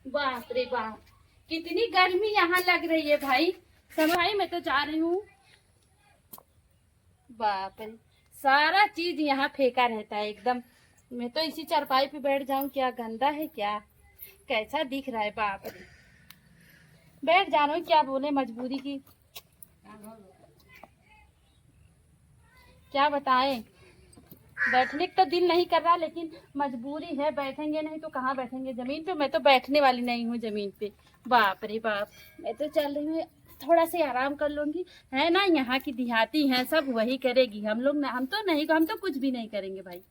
बाप रे बाप, कितनी गर्मी यहाँ लग रही है भाई। भाई मैं तो जा रही हूँ। बाप रे, सारा चीज यहाँ फेंका रहता है एकदम। मैं तो इसी चारपाई पे बैठ जाऊं, क्या गंदा है क्या, कैसा दिख रहा है। बाप रे, बैठ जा रहा हूँ, क्या बोले, मजबूरी की क्या बताएं। बैठने का तो दिल नहीं कर रहा, लेकिन मजबूरी है, बैठेंगे नहीं तो कहाँ बैठेंगे जमीन पे। मैं तो बैठने वाली नहीं हूँ जमीन पे। बाप रे बाप, मैं तो चल रही हूँ, थोड़ा सा आराम कर लूंगी। है ना, यहाँ की देहाती हैं सब, वही करेगी। हम लोग ना, हम तो नहीं, हम तो कुछ भी नहीं करेंगे भाई।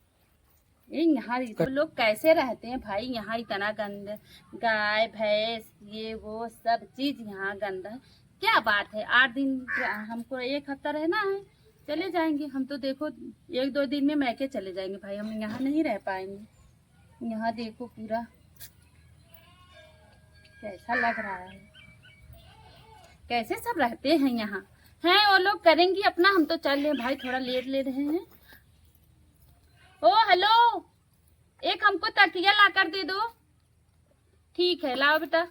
ये यहाँ तो लोग कैसे रहते हैं भाई, यहाँ इतना गंद, गाय भैंस ये वो सब चीज यहाँ गंदा है। क्या बात है, 8 दिन, हमको 1 हफ्ता रहना है, चले जाएंगे हम तो। देखो 1-2 दिन में मैके चले जाएंगे भाई, हम यहाँ नहीं रह पाएंगे। यहाँ देखो पूरा कैसा लग रहा है, कैसे सब रहते हैं यहाँ। हैं वो लोग करेंगी अपना, हम तो चल रहे भाई, थोड़ा लेट ले रहे हैं। ओ हेलो, एक हमको तकिया ला कर दे दो। ठीक है, लाओ बेटा।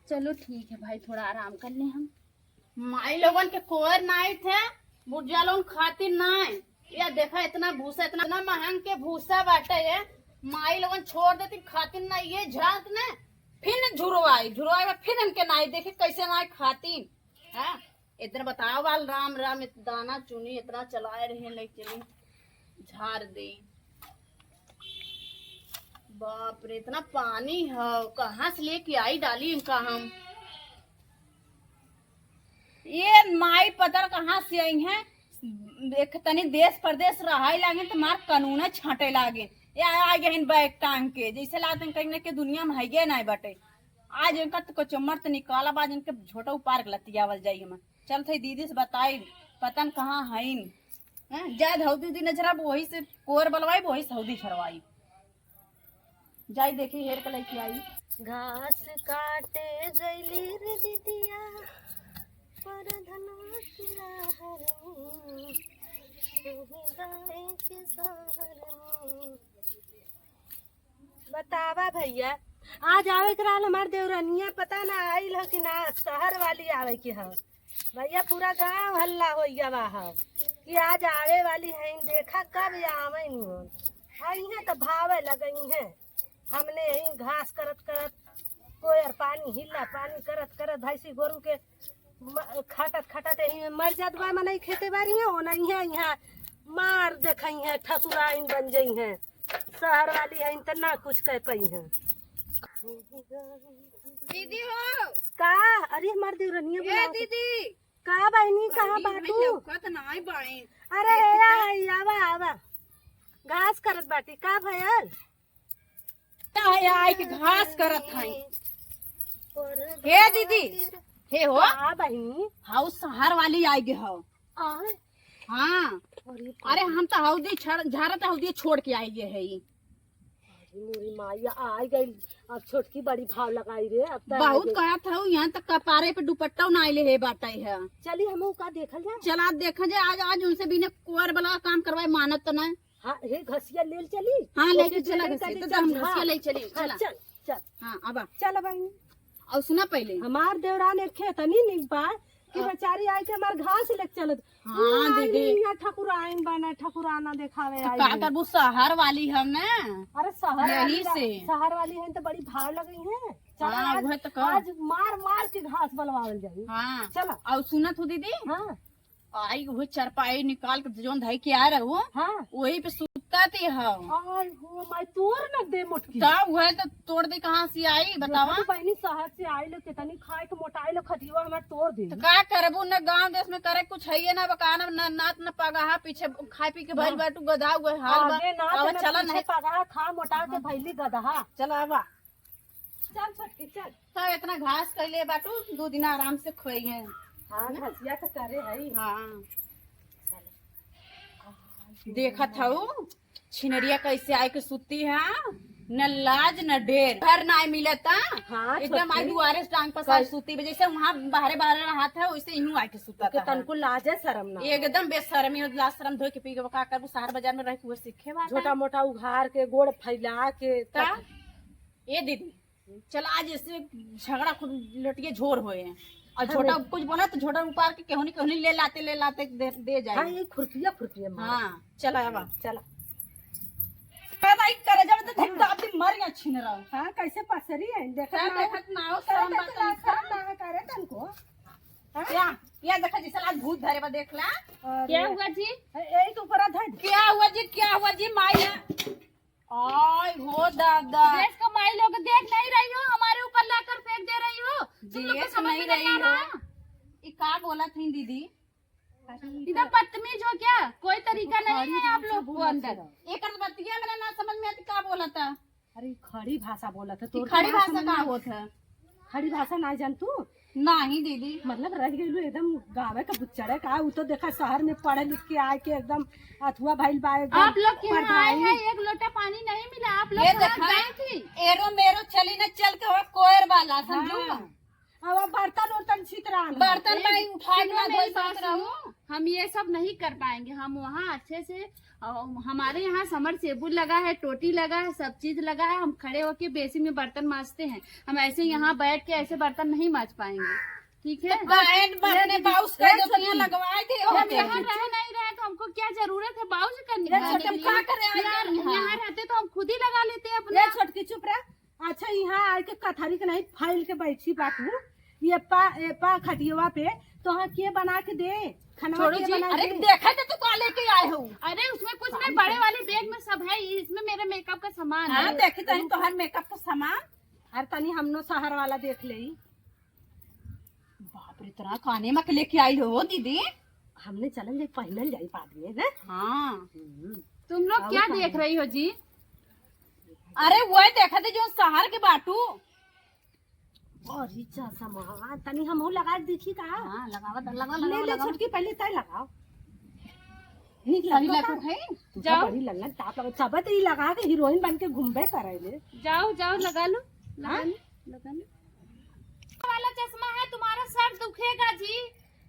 चलो ठीक है भाई, थोड़ा आराम कर लें हम। माई लोगन के कोर नाइट है, बुढ़िया लोगन खातिर नाई। या देखा इतना भूसा, इतना महंग के भूसा बाटे है। माई लोगन छोड़ देती खातिर ना, ये झांक ने फिर झुरवाई फिर इनके नाई देखे कैसे नाई खाती है। इतना बताओ वाल राम राम, दाना चुनी इतना चलाए रहे, ले चली झाड़ दे। बाप रे, इतना पानी है, कहाँ से लेके आई डाली इनका हम। ये माई पतर कहाँ से आई है। देख तनी देश प्रदेश रहा लागे तो मार कानून छाटे लागे। या आ गए बैग टांग के, जैसे लागते कहीं के दुनिया में है नहीं बटे। आज इनका तो कचम्मर तो निकाला, बाद इनके छोटा पार्क लतियावल जाई। हम चल थे दीदी से बताई, पतन कहाँ है। जाद हौदी दी नजरा वही से कोर बलवाई, वही से हौदी छड़वाई। जाई देखी हेर के लेके आई। घास काटे गईली रे दीदिया, पर धनवा किराहरनी, तुही गाए के सहरनी। बतावा भैया, आज आवे के रहल हमार देवरनिया, पता ना आइल ह कि ना, शहर वाली आवे के ह। भैया पूरा गांव हल्ला हो गया है कि आज आवे वाली है। देखा कब आवे नहीं तो भावे लगई है। हमने यही घास करत करत, कोयर पानी हिला पानी करत करत, भैंसी गोरू के खटत खटत यही मर जात बा। मन खेते बारी है वो नहीं है, यहाँ मार देखई है, ठकुराइन बन गई है। शहर वाली है तो ना कुछ कह पाई है। दीदी हो का? अरे हमार देवरनिया ए दीदी, का बहनी, कहाँ बाटू? नहीं बाई। अरे आवा आवा, घास करत बाटी का भयल? आई के घास करत हई। हे दीदी, हे हो का बहनी? हाउ शहर वाली आई गे हो। आय, हाँ, अरे हम तो हौदी झारत हौदी छोड़ के आई है। मोरी माया आ गई। अब छोटकी बड़ी भाव लगाई रे। अब तो बहुत कहत हूँ, यहाँ तक कपारे पे दुपट्टा नाइले है बाटे है। चली हम का देखल जाए। चला देखा जाए, आज आज उनसे बिना कुंवर वाला काम करवाए मानत तो नहीं। हाँ हे घसिया ले चली। हाँ लेके चला चल, घसिया, तो चल, हम हाँ, घसिया ले चली। हाँ, चला चल चल हाँ अब चल बहनी। और सुना पहले, हमार देवरान एक खेतनी निक बा कि बेचारी आई के हमार घास लेके चलत। हाँ दीदी, यहाँ ठकुराइन बना, ठकुराना देखावे आई का है। करबू शहर वाली हम ना। अरे शहर यही से। शहर वाली है तो बड़ी भाव लगी है। चल हाँ, आज, वह तो कर। आज मार मार के घास बनवावल जाई। हाँ चला। और सुनत हो दीदी, हाँ आई वो चरपाई निकाल के जोन धई के आ रहो, हाँ। वही पे सुता थी हम। आई हो मैं तोड़ न दे मुटकी। तब वह तो तोड़ दे, कहाँ से आई बतावा। देखो बहनी शहर से आई लो, कितनी खाए के मोटाई लो, खटिया हमार तोड़ दे। तो का करबू न, गांव देश में करे कुछ है ना, बकाना न नात न पगाहा, पीछे खाए पी के भइल बाटू गधा हुए हाल बा। आगे नाच अब में चला पीछे नहीं, पगार खा मोटा के भैली गदहा। चला आवा। चल छटकी चल। सब इतना घास कैले बाटू, 2 दिन आराम से खोई है। हाँ घसिया तो करे है। हाँ देखत हूँ छिनरिया कैसे आए के सुती है, न लाज न डेर, घर ना मिलता। हाँ, एकदम आई छोटकी। दुआरे से टांग पसार सुती, जैसे वहाँ बाहरे बाहरे रहा था वैसे यूं आके सुता के था। तनको लाज है शर्म ना। एकदम बेशर्मी हो, लाज शर्म धो के पी के का करबू, शहर बाजार में रह के वो सीखे बात छोटा मोटा उघार के गोड़ फैला के ता? ये दीदी चल आज इससे झगड़ा खुद लटिए झोर हुए हैं और छोटा कुछ बोला तो छोटा उपार के केहनी ले लाते दे जाए। हाँ ये खुरपिया खुरपिया हाँ चला अब चला। भाई करे जब तो धक्का अपनी मर या छीन रहा हाँ कैसे पसरी है देखा क्या देखत ना हो शर्म बात नहीं करे तनको या देखा जैसे आज भूत धरे बा देख ला क्या हुआ जी? यही तो ऊपर धर क्या हुआ जी माई आय हो दादा देश का माई लोग देख नहीं रही हो, हमारे ऊपर लाकर फेंक दे रही हो। तुम लोग को देख समझ नहीं में नहीं रही आ हो रहा? ये का बोला थी दीदी इधर बदतमीज हो क्या? कोई तरीका नहीं है आप लोग को अंदर। एक बतिया मेरा ना समझ में आती का बोला था। अरे खड़ी भाषा बोला था तो तो खड़ी भाषा का होत है खड़ी भाषा ना जान तू नहीं दीदी मतलब रह गई एकदम गाँव का बुच्चड़े का वो तो देखा शहर में पढ़े लिख के आके एकदम अथुआ भाई आप लोग के यहाँ आए हैं, एक लोटा पानी नहीं मिला। आप लोग ये कहाँ देखा गए थी? एरो मेरो चली न चल के हो कोयर वाला समझो अब बर्तन उर्तन सीत रहा बर्तन भाई उठा के ना सुनो धोई मेरी बात सकत रहो। सुनो, हम ये सब नहीं कर पाएंगे। हम वहाँ अच्छे से हमारे यहाँ समरसेबुल लगा है, टोटी लगा है, सब चीज लगा है। हम खड़े होके बेसिन में बर्तन मांजते हैं। हम ऐसे यहाँ बैठ के ऐसे बर्तन नहीं मांज पाएंगे, ठीक है? बने बाउस का जो यहाँ लगवाए थे हम यहाँ रह नहीं रहे तो हमको क्या जरूरत है बाउज करने की? क्या करे यहाँ रहते तो हम खुद ही लगा लेते अपने। छोटकी चुप रह। अच्छा यहाँ आके कथारी के नहीं फैल के बैठी बाटू ये पा खटिया पे तो हाँ के बना के दे खाना छोड़ो जी, बना अरे दे। देखा तो तू काले के आए हो अरे उसमें कुछ नहीं, बड़े वाले बैग में सब है। इसमें मेरे मेकअप का सामान हाँ है। देखी तो हर मेकअप का सामान अरे तनी हमनो शहर वाला देख ले बाप रे तरह खाने में लेके आई हो दीदी। हमने चलन जाए पहनल जाए बाद में ना। हाँ तुम लोग क्या देख रही हो जी? अरे वही देखा थे जो शहर के बाटू। और तनी हम लगा देखी का हाँ लगा ले ले छोटकी पहले तय लगाओ नीक सही लगता लगत है। जाओ बड़ी लल्ला टाप लगा सब तो लगा के हीरोइन बन के घूमबे करे जाओ जाओ लगा लो लगा लो। वाला चश्मा है, तुम्हारा सर दुखेगा जी।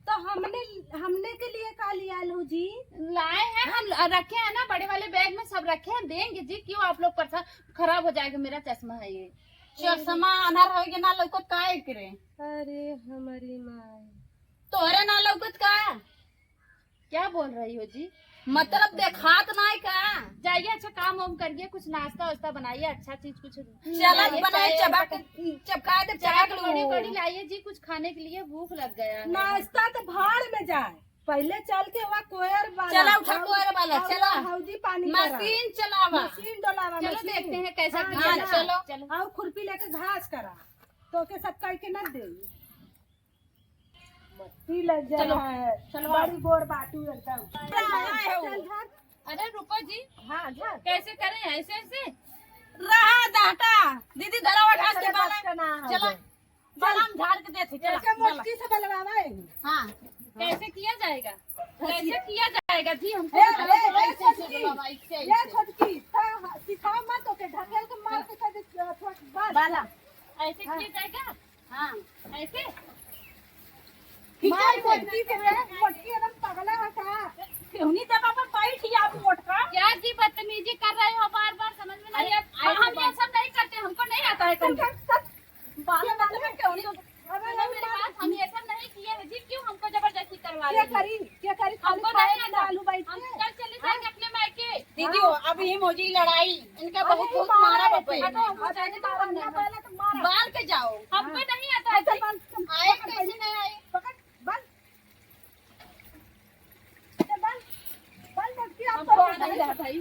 तो हमने के लिए का लिया लो जी लाए हैं हम, रखे हैं ना बड़े वाले बैग में सब रखे हैं, देंगे जी। क्यों आप लोग परेशान? खराब हो जाएगा मेरा चश्मा है ये। चश्मा अनहर हो गया ना लौकत का करे। अरे हमारी माँ तोहरे ना लौकत का क्या बोल रही हो जी? मतलब देखात नहीं का। जाइए अच्छा काम वाम करिए, कुछ नाश्ता वास्ता बनाइए, अच्छा चीज कुछ चला बनाए चपका दे चाट बड़ी बड़ी लाइए जी, कुछ खाने के लिए भूख लग गया है। नाश्ता तो भाड़ में जाए पहले चल के वहाँ कोयर वाला चला उठा कोयर वाला चला हल्दी पानी मशीन चलावा मशीन डोलावा चलो मशीन। देखते हैं कैसा हाँ, किया हाँ, जाए। चलो। और खुरपी लेके घास करा तो के सब करके न दे मट्टी लग चलो, जाए है चलो। बड़ी बोर बाटू एकदम आए हो। चल धर। अरे रुको जी, हाँ धर कैसे करें? ऐसे ऐसे रहा दाटा दीदी धरावा घास के बाला बस का ना हो चलो जाए। बालाम झाड़ के देते ऐसे चला मोटकी से बलवावा है हाँ कैसे किया जाएगा? कैसे किया जाएगा जी? हमको ए, बताओ। ए, ए, ऐसे छोटकी, बाबा, ऐसे, ये ऐसे। छोटकी सिखाओ मत ओके ढकेल के मार के कर दे बाला ऐसे किया जाएगा? हाँ ऐसे मार मोटकी के मोटकी एकदम पगला है का केहनी दबा पर बैठ या मोट का क्या जी बदतमीजी कर रहे हो? बार बार समझ में नहीं आता। हम ये सब नहीं करते, हमको नहीं आता है करना। बाला मतलब केहनी सुनो मेरी बात, हम ये सब नहीं किए हैं जी। क्यों हमको जबरदस्ती करवा क्या रहे हो? करी क्या करी हमको खाली नहीं आता। आलू बैठ हम कल चले जाएंगे अपने मायके। दीदी अब ये मोजी लड़ाई इनका बहुत बहुत मारा बापा बाल के जाओ हमको नहीं आता है जी। आए कैसे नहीं आए हमको नहीं आता है।